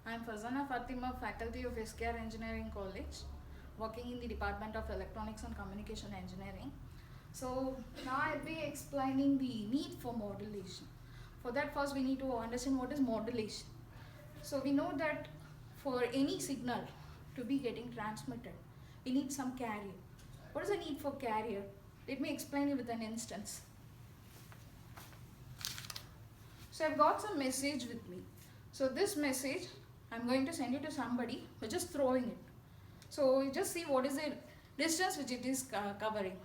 I am Farzana Fathima, faculty of SKR Engineering College, working in the Department of Electronics and Communication Engineering. So now I'll be explaining the need for modulation. For that, first we need to understand what is modulation. So we know that for any signal to be getting transmitted, we need some carrier. What is the need for carrier? Let me explain it with an instance. So I've got some message with me. So this message I'm going to send it to somebody who's just throwing it. So you just see what is the distance which it is covering.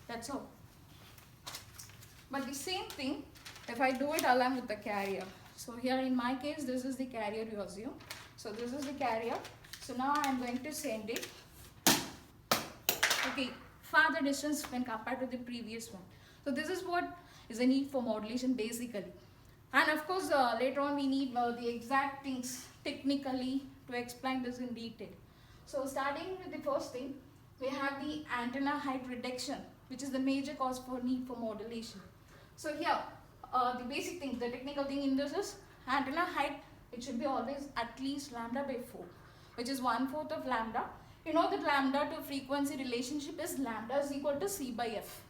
That's all. But the same thing if I do it along with the carrier. So here in my case this is the carrier, you assume. So this is the carrier. So now I am going to send it. Okay, farther distance when compared to the previous one. So this is what is the need for modulation basically. And of course later on we need the exact things technically to explain this in detail. So starting with the first thing, we have the antenna height reduction, which is the major cause for need for modulation. So here the basic thing, the technical thing in this is antenna height, it should be always at least lambda by 4, which is 1/4 of lambda. You know that lambda to frequency relationship is lambda is equal to C by F.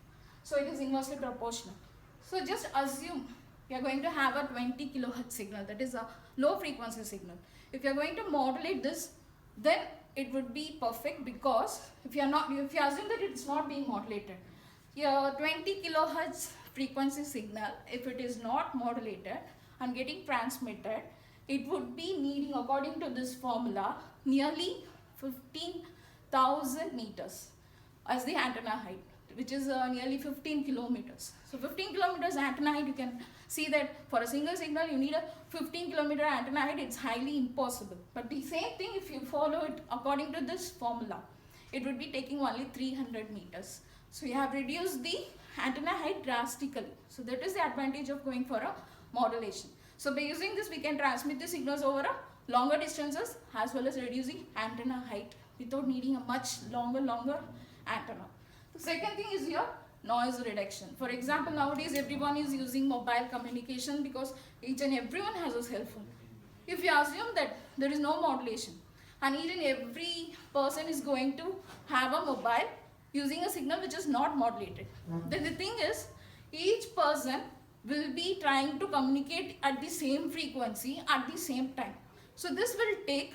So it is inversely proportional. So just assume we are going to have a 20 kilohertz signal, that is a low frequency signal. If you are going to modulate this, then it would be perfect, because if you assume that it's not being modulated, your 20 kilohertz frequency signal, if it is not modulated and getting transmitted, it would be needing, according to this formula, nearly 15,000 meters as the antenna height, which is nearly 15 kilometers. So 15 kilometers antenna height, you can see that for a single signal you need a 15 kilometer antenna height. It's highly impossible. But the same thing, if you follow it according to this formula, it would be taking only 300 meters. So you have reduced the antenna height drastically. So that is the advantage of going for a modulation. So by using this, we can transmit the signals over a longer distances as well as reducing antenna height without needing a much longer antenna. The second thing is your noise reduction. For example, nowadays everyone is using mobile communication because each and everyone has a cell phone. If you assume that there is no modulation and each and every person is going to have a mobile using a signal which is not modulated, then the thing is each person will be trying to communicate at the same frequency at the same time. So this will take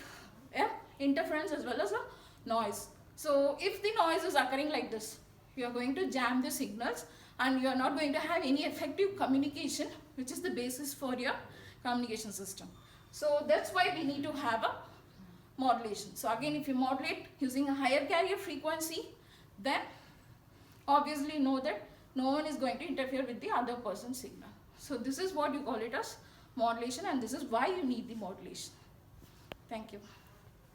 interference as well as a noise. So if the noise is occurring like this, you are going to jam the signals and you are not going to have any effective communication, which is the basis for your communication system. So that's why we need to have a modulation. So again, if you modulate using a higher carrier frequency, then obviously know that no one is going to interfere with the other person's signal. So this is what you call it as modulation, and this is why you need the modulation. Thank you.